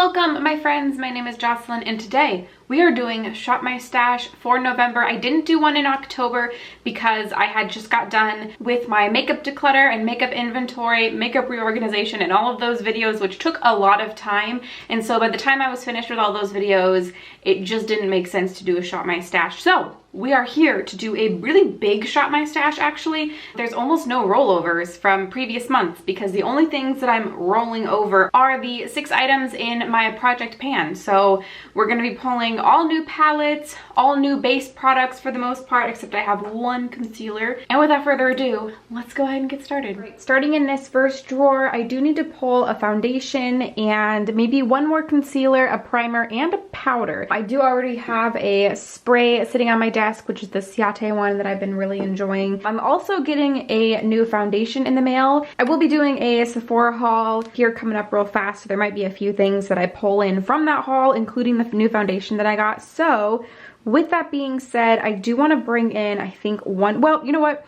Welcome my friends, my name is Jocelyn and today we are doing Shop My Stash for November. I didn't do one in October because I had just got done with my makeup declutter and makeup inventory, makeup reorganization and all of those videos, which took a lot of time. And so by the time I was finished with all those videos, it just didn't make sense to do a Shop My Stash. So we are here to do a really big Shop My Stash actually. There's almost no rollovers from previous months because the only things that I'm rolling over are the 6 items in my project pan. So we're gonna be pulling all new palettes, all new base products for the most part, except I have one concealer. And without further ado, let's go ahead and get started. Right. Starting in this first drawer, I do need to pull a foundation and maybe one more concealer, a primer, and a powder. I do already have a spray sitting on my desk, which is the Ciate one that I've been really enjoying. I'm also getting a new foundation in the mail. I will be doing a Sephora haul here coming up real fast, so there might be a few things that I pull in from that haul, including the new foundation that I got. So with that being said, I do want to bring in, I think well, you know what?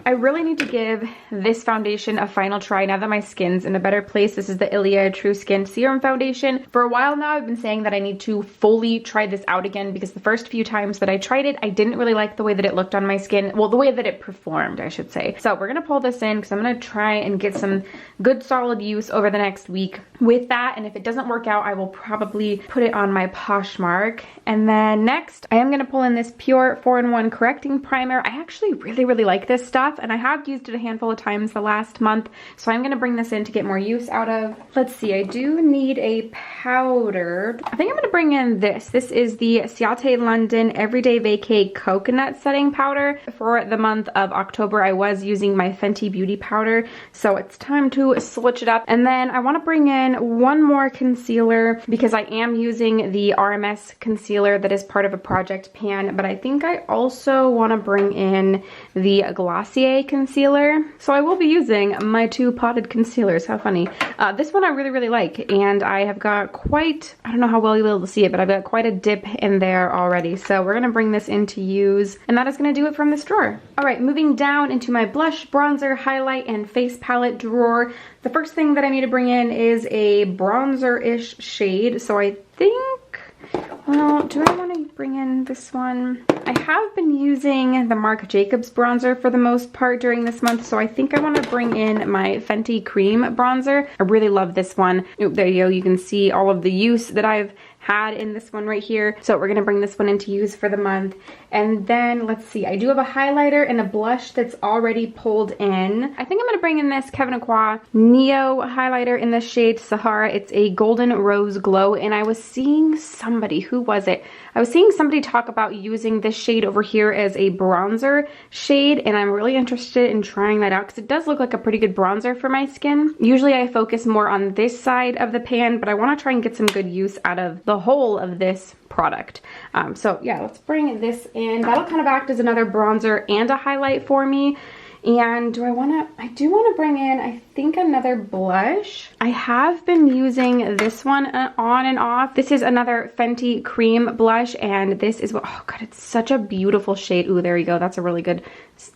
I really need to give this foundation a final try now that my skin's in a better place. This is the Ilia True Skin Serum Foundation. For a while now, I've been saying that I need to fully try this out again because the first few times that I tried it, I didn't really like the way that it looked on my skin. Well, the way that it performed, I should say. So we're gonna pull this in because I'm gonna try and get some good solid use over the next week with that. And if it doesn't work out, I will probably put it on my Poshmark. And then next, I am gonna pull in this Pure 4-in-1 Correcting Primer. I actually really like this stuff, and I have used it a handful of times the last month, so I'm gonna bring this in to get more use out of. Let's see, I do need a powder. I think I'm gonna bring in this. This is the Ciate London Everyday Vacay Coconut Setting Powder. For the month of October, I was using my Fenty Beauty powder, so it's time to switch it up. And then I wanna bring in one more concealer because I am using the RMS concealer that is part of a project pan, but I think I also wanna bring in the Glossier concealer. So I will be using my 2 potted concealers. How funny. This one I really like, and I have got quite, I don't know how well you'll be able to see it, but I've got quite a dip in there already. So we're gonna bring this in to use, and that is gonna do it from this drawer. All right, moving down into my blush, bronzer, highlight, and face palette drawer. The first thing that I need to bring in is a bronzer-ish shade. So I think, well, do I want to bring in this one? I have been using the Marc Jacobs bronzer for the most part during this month, so I think I want to bring in my Fenty Cream bronzer. I really love this one. Oop, there you go. You can see all of the use that I've had in this one right here. So we're gonna bring this one into use for the month. And then let's see, I do have a highlighter and a blush that's already pulled in. I think I'm gonna bring in this Kevyn Aucoin Neo highlighter in the shade Sahara. It's a golden rose glow, and I was seeing somebody, who was it? I was seeing somebody talk about using this shade over here as a bronzer shade, and I'm really interested in trying that out because it does look like a pretty good bronzer for my skin. Usually I focus more on this side of the pan, but I want to try and get some good use out of the whole of this product. So yeah, let's bring this in. That'll kind of act as another bronzer and a highlight for me. And I do want to bring in, I think, another blush. I have been using this one on and off. This is another Fenty Cream blush, and this is what, oh god, it's such a beautiful shade. Ooh, there you go. That's a really good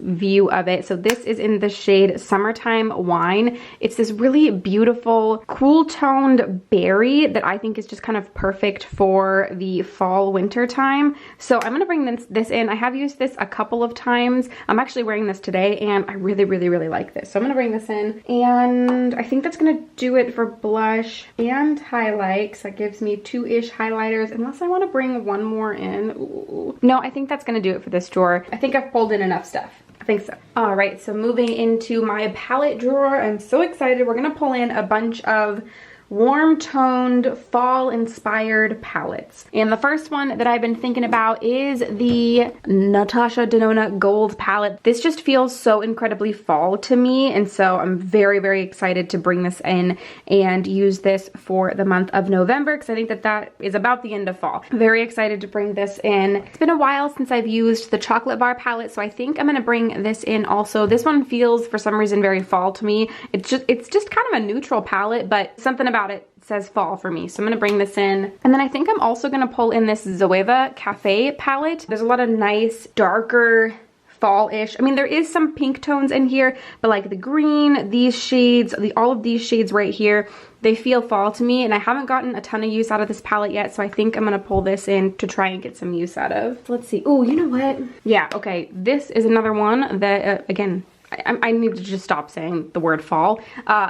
view of it. So this is in the shade Summertime Wine. It's this really beautiful, cool toned berry that I think is just kind of perfect for the fall winter time. So I'm gonna bring this in. I have used this a couple of times. I'm actually wearing this today, and I really like this. So I'm gonna bring this in, and I think that's gonna do it for blush and highlight. So that gives me 2-ish highlighters, unless I want to bring one more in. Ooh. No, I think that's gonna do it for this drawer. I think I've pulled in enough stuff. I think so. All right, so moving into my palette drawer, I'm so excited. We're gonna pull in a bunch of warm toned fall inspired palettes, and the first one that I've been thinking about is the Natasha Denona Gold palette. This just feels so incredibly fall to me, and so I'm very excited to bring this in and use this for the month of November because I think that is about the end of fall. Very excited to bring this in. It's been a while since I've used the chocolate bar palette, so I think I'm gonna bring this in also. This one feels for some reason very fall to me. It's just kind of a neutral palette, but something about it says fall for me. So I'm gonna bring this in. And then I think I'm also gonna pull in this Zoeva Cafe palette. There's a lot of nice, darker fall-ish. I mean, there is some pink tones in here, but like the green, these shades, all of these shades right here, they feel fall to me, and I haven't gotten a ton of use out of this palette yet, so I think I'm gonna pull this in to try and get some use out of. Let's see. Oh, you know what? Yeah, okay, this is another one that, again, I need to just stop saying the word fall.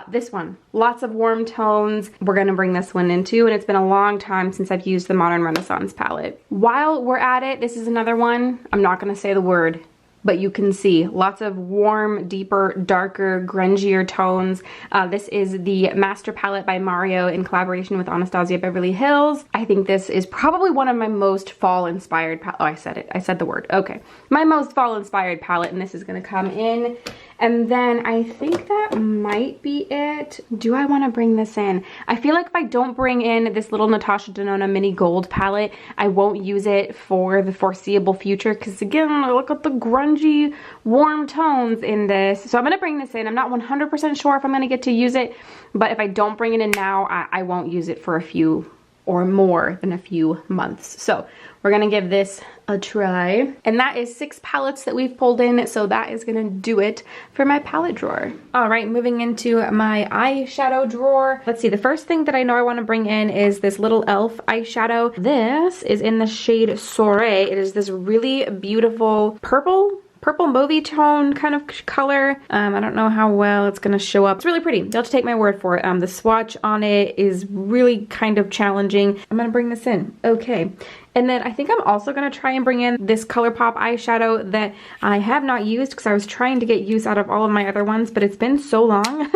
This one, lots of warm tones. We're gonna bring this one in too, and it's been a long time since I've used the Modern Renaissance palette. While we're at it, this is another one. I'm not gonna say the word, but you can see lots of warm, deeper, darker, grungier tones. This is the Master Palette by Mario in collaboration with Anastasia Beverly Hills. I think this is probably one of my most fall-inspired palettes. Oh, I said it. I said the word. Okay. My most fall-inspired palette, and this is going to come in. And then I think that might be it. Do I want to bring this in? I feel like if I don't bring in this little Natasha Denona Mini Gold palette, I won't use it for the foreseeable future, because again, look at the grungy, warm tones in this. So I'm going to bring this in. I'm not 100% sure if I'm going to get to use it, but if I don't bring it in now, I won't use it for a few or more than a few months. So we're gonna give this a try. And that is 6 palettes that we've pulled in, so that is gonna do it for my palette drawer. All right, moving into my eyeshadow drawer. Let's see, the first thing that I know I wanna bring in is this little e.l.f. eyeshadow. This is in the shade Soiree. It is this really beautiful purple mauvey tone kind of color. I don't know how well it's gonna show up. It's really pretty. You'll have to take my word for it. The swatch on it is really kind of challenging. I'm gonna bring this in. Okay. And then I think I'm also gonna try and bring in this ColourPop eyeshadow that I have not used because I was trying to get use out of all of my other ones, but it's been so long.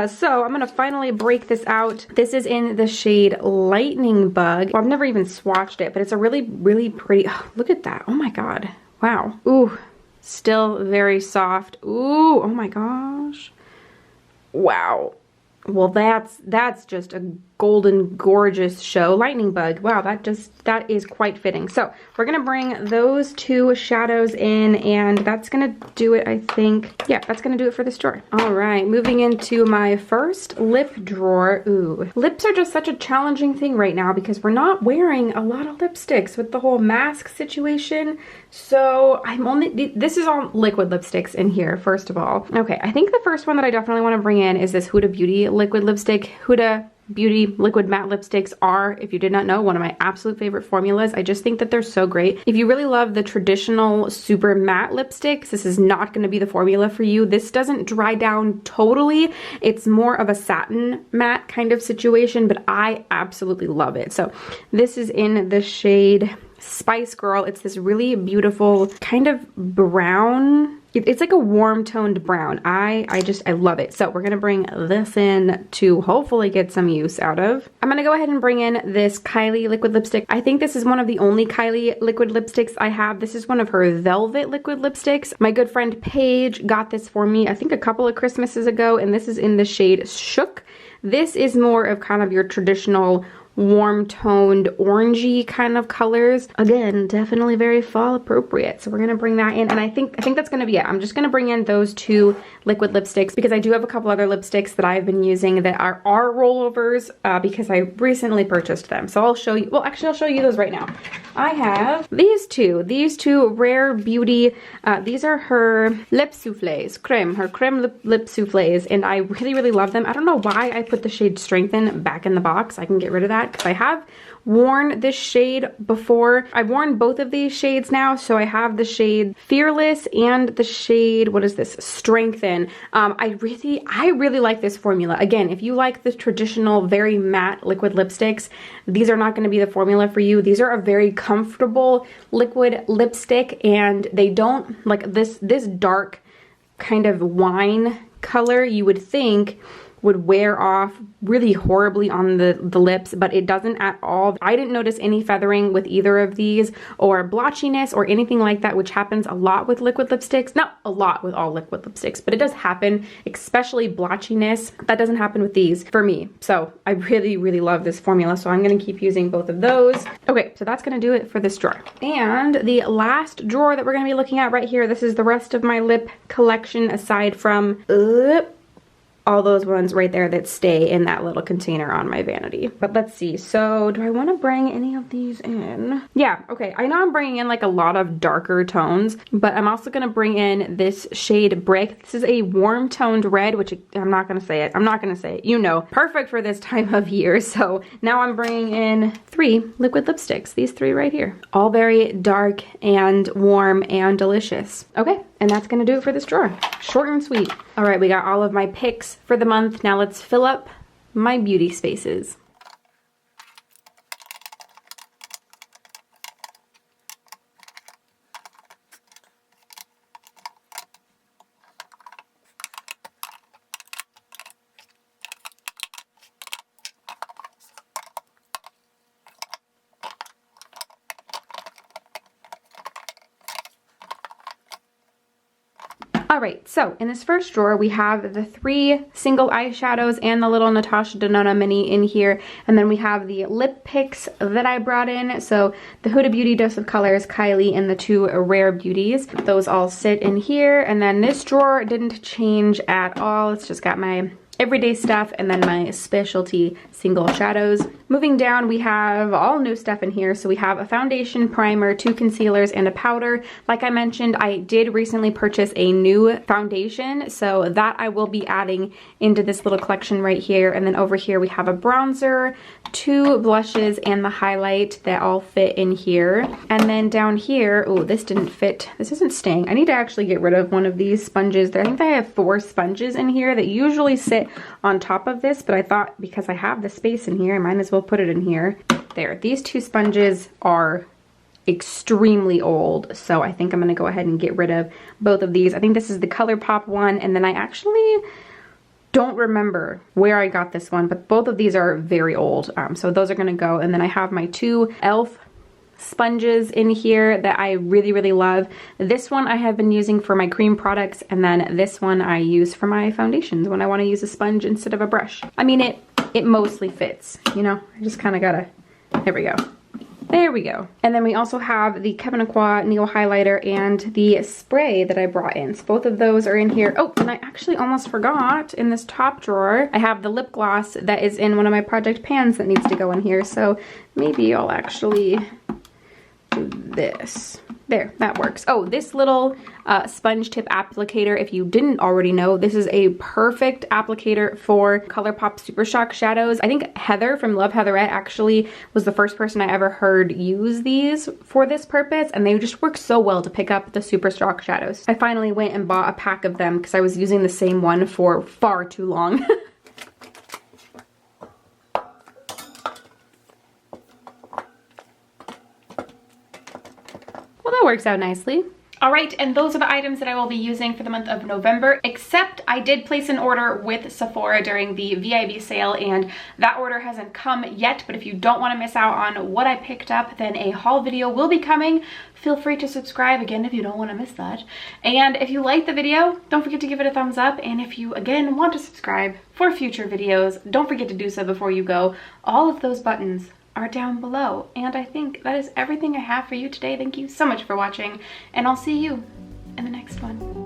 So I'm gonna finally break this out. This is in the shade Lightning Bug. Well, I've never even swatched it, but it's a really, really pretty, oh, look at that. Oh my God. Wow. Ooh, still very soft. Ooh, oh my gosh. Wow. Well, that's just a golden gorgeous show. Lightning Bug. Wow, that is quite fitting. So we're gonna bring those 2 shadows in, and that's gonna do it, I think. Yeah, that's gonna do it for this drawer. All right, moving into my first lip drawer. Ooh, lips are just such a challenging thing right now because we're not wearing a lot of lipsticks with the whole mask situation. So this is all liquid lipsticks in here, first of all. Okay, I think the first one that I definitely want to bring in is this Huda Beauty liquid lipstick. Huda Beauty liquid matte lipsticks are, if you did not know, one of my absolute favorite formulas. I just think that they're so great. If you really love the traditional super matte lipsticks, this is not going to be the formula for you. This doesn't dry down totally. It's more of a satin matte kind of situation, but I absolutely love it. So this is in the shade Spice Girl. It's this really beautiful kind of brown. It's like a warm toned brown. I love it. So we're gonna bring this in to hopefully get some use out of. I'm gonna go ahead and bring in this Kylie liquid lipstick. I think this is one of the only Kylie liquid lipsticks I have. This is one of her velvet liquid lipsticks. My good friend Paige got this for me, I think a couple of Christmases ago, and this is in the shade Shook. This is more of kind of your traditional warm toned orangey kind of colors. Again, definitely very fall appropriate. So we're gonna bring that in, and I think that's gonna be it. I'm just gonna bring in those 2 liquid lipsticks because I do have a couple other lipsticks that I've been using that are rollovers because I recently purchased them. So I'll show you, well actually I'll show you those right now. I have these two Rare Beauty, these are her lip souffles, her creme lip souffles, and I really, really love them. I don't know why I put the shade Strengthen back in the box. I can get rid of that because I have worn this shade before. I've worn both of these shades now, so I have the shade Fearless and the shade, what is this, Strengthen. I really like this formula. Again, if you like the traditional very matte liquid lipsticks, these are not going to be the formula for you. These are a very comfortable liquid lipstick, and they don't, like this dark kind of wine color you would think would wear off really horribly on the lips, but it doesn't at all. I didn't notice any feathering with either of these or blotchiness or anything like that, which happens a lot with liquid lipsticks. Not a lot with all liquid lipsticks, but it does happen, especially blotchiness. That doesn't happen with these for me. So I really, really love this formula, so I'm gonna keep using both of those. Okay, so that's gonna do it for this drawer. And the last drawer that we're gonna be looking at right here, this is the rest of my lip collection aside from all those ones right there that stay in that little container on my vanity. But let's see, so do I want to bring any of these in? Yeah, okay, I know I'm bringing in like a lot of darker tones, but I'm also going to bring in this shade Brick. This is a warm toned red, which I'm not going to say it, you know, perfect for this time of year. So now I'm bringing in 3 liquid lipsticks, these 3 right here, all very dark and warm and delicious. Okay, and that's gonna do it for this drawer. Short and sweet. All right, we got all of my picks for the month. Now let's fill up my beauty spaces. All right, so in this first drawer, we have the 3 single eyeshadows and the little Natasha Denona mini in here. And then we have the lip picks that I brought in. So the Huda Beauty Dose of Colors, Kylie, and the 2 Rare Beauties. Those all sit in here. And then this drawer didn't change at all. It's just got my everyday stuff and then my specialty single shadows. Moving down, we have all new stuff in here. So we have a foundation, primer, 2 concealers, and a powder. Like I mentioned, I did recently purchase a new foundation, so that I will be adding into this little collection right here. And then over here we have a bronzer, 2 blushes, and the highlight that all fit in here. And then down here, oh, this didn't fit. This isn't staying. I need to actually get rid of one of these sponges. I think I have 4 sponges in here that usually sit on top of this, but I thought because I have the space in here, I might as well put it in here. There, these 2 sponges are extremely old, so I think I'm gonna go ahead and get rid of both of these. I think this is the ColourPop one, and then I actually don't remember where I got this one, but both of these are very old, so those are gonna go. And then I have my 2 e.l.f. sponges in here that I really, really love. This one I have been using for my cream products, and then this one I use for my foundations when I want to use a sponge instead of a brush. I mean, it mostly fits, you know, I just kind of gotta, there we go. There we go. And then we also have the Kevyn Aucoin Neon Highlighter and the spray that I brought in. So both of those are in here. Oh, and I actually almost forgot, in this top drawer, I have the lip gloss that is in one of my project pans that needs to go in here. So maybe I'll actually do this. There, that works. Oh, this little sponge tip applicator, if you didn't already know, this is a perfect applicator for ColourPop Super Shock shadows. I think Heather from Love Heatherette actually was the first person I ever heard use these for this purpose, and they just work so well to pick up the Super Shock shadows. I finally went and bought a pack of them because I was using the same one for far too long. Well, that works out nicely. All right, and those are the items that I will be using for the month of November, except I did place an order with Sephora during the VIB sale, and that order hasn't come yet. But if you don't want to miss out on what I picked up, then a haul video will be coming. Feel free to subscribe again if you don't want to miss that. And if you liked the video, don't forget to give it a thumbs up. And if you, again, want to subscribe for future videos, don't forget to do so before you go. All of those buttons are down below. And I think that is everything I have for you today. Thank you so much for watching, and I'll see you in the next one.